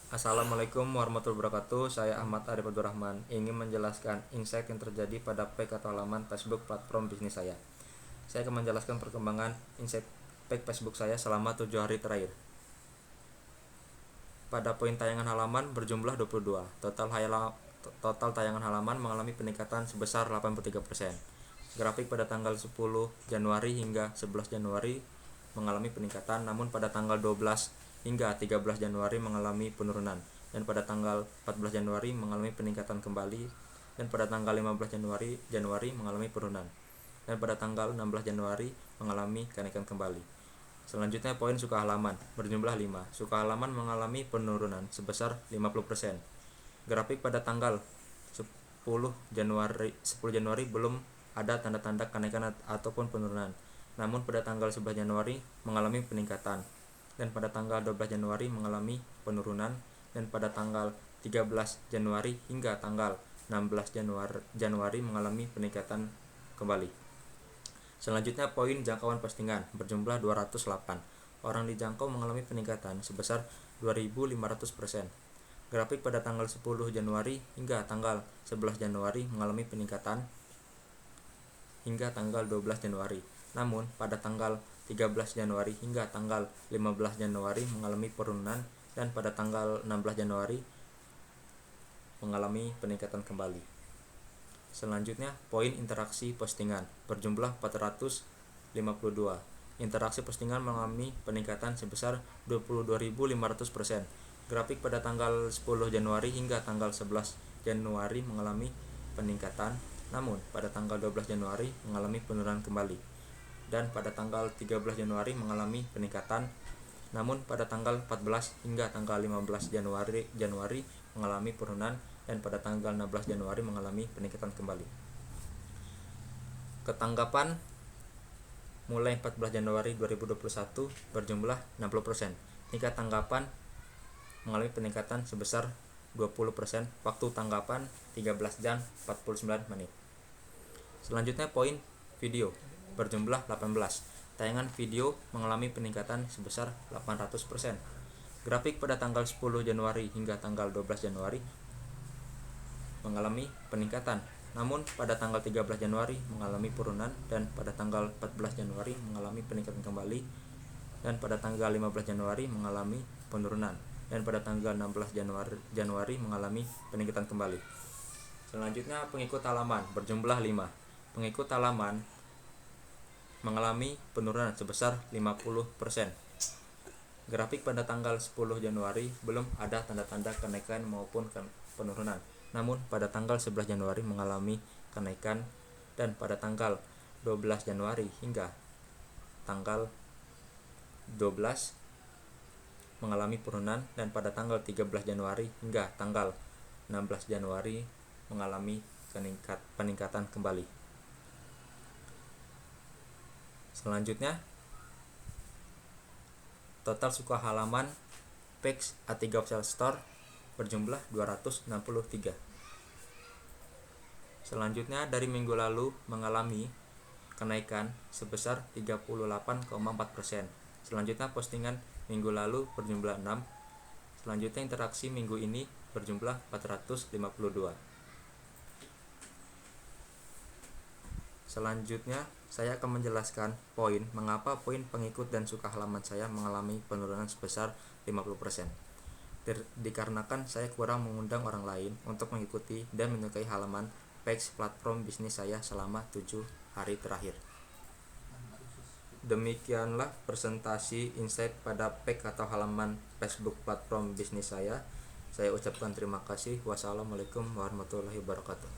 Assalamualaikum warahmatullahi wabarakatuh. Saya Ahmad Arif Abdurrahman ingin menjelaskan insight yang terjadi pada page atau halaman Facebook platform bisnis saya. Saya akan menjelaskan perkembangan insight page Facebook saya selama 7 hari terakhir. Pada poin tayangan halaman berjumlah 22. Total tayangan halaman mengalami peningkatan sebesar 83%. Grafik pada tanggal 10 Januari hingga 11 Januari mengalami peningkatan, namun pada tanggal 12 hingga 13 Januari mengalami penurunan, dan pada tanggal 14 Januari mengalami peningkatan kembali, dan pada tanggal 15 Januari mengalami penurunan, dan pada tanggal 16 Januari mengalami kenaikan kembali. Selanjutnya poin suka halaman berjumlah 5. Suka halaman mengalami penurunan sebesar 50%. Grafik pada tanggal 10 Januari belum ada tanda-tanda kenaikan ataupun penurunan. Namun pada tanggal 11 Januari mengalami peningkatan, dan pada tanggal 12 Januari mengalami penurunan, dan pada tanggal 13 Januari hingga tanggal 16 Januari mengalami peningkatan kembali. Selanjutnya poin jangkauan postingan berjumlah 208. Orang dijangkau mengalami peningkatan sebesar 2.500%. Grafik pada tanggal 10 Januari hingga tanggal 11 Januari mengalami peningkatan hingga tanggal 12 Januari. Namun pada tanggal 13 Januari hingga tanggal 15 Januari mengalami penurunan, dan pada tanggal 16 Januari mengalami peningkatan kembali. Selanjutnya poin interaksi postingan berjumlah 452. Interaksi postingan mengalami peningkatan sebesar 22.500%. Grafik pada tanggal 10 Januari hingga tanggal 11 Januari mengalami peningkatan, namun pada tanggal 12 Januari mengalami penurunan kembali, dan pada tanggal 13 Januari mengalami peningkatan, namun pada tanggal 14 hingga tanggal 15 Januari mengalami penurunan, dan pada tanggal 16 Januari mengalami peningkatan kembali. Ketanggapan mulai 14 Januari 2021 berjumlah 60%. Tingkat tanggapan mengalami peningkatan sebesar 20%. Waktu tanggapan 13 jam 49 menit. Selanjutnya poin video berjumlah 18. Tayangan video mengalami peningkatan sebesar 800%. Grafik pada tanggal 10 Januari hingga tanggal 12 Januari mengalami peningkatan, namun pada tanggal 13 Januari mengalami penurunan, dan pada tanggal 14 Januari mengalami peningkatan kembali, dan pada tanggal 15 Januari mengalami penurunan, dan pada tanggal 16 Januari mengalami peningkatan kembali. Selanjutnya pengikut halaman berjumlah 5. Pengikut halaman mengalami penurunan sebesar 50%. Grafik pada tanggal 10 Januari belum ada tanda-tanda kenaikan maupun penurunan. Namun pada tanggal 11 Januari mengalami kenaikan, dan pada tanggal 12 Januari hingga tanggal 12 mengalami penurunan, dan pada tanggal 13 Januari hingga tanggal 16 Januari mengalami peningkatan kembali. Selanjutnya total suka halaman page A3 Official Store berjumlah 263. Selanjutnya dari minggu lalu mengalami kenaikan sebesar 38,4%. Selanjutnya postingan minggu lalu berjumlah 6. Selanjutnya interaksi minggu ini berjumlah 452. Selanjutnya saya akan menjelaskan poin mengapa poin pengikut dan suka halaman saya mengalami penurunan sebesar 50%. Dikarenakan saya kurang mengundang orang lain untuk mengikuti dan menyukai halaman page platform bisnis saya selama 7 hari terakhir. Demikianlah presentasi insight pada page atau halaman Facebook platform bisnis saya. Saya ucapkan terima kasih. Wassalamualaikum warahmatullahi wabarakatuh.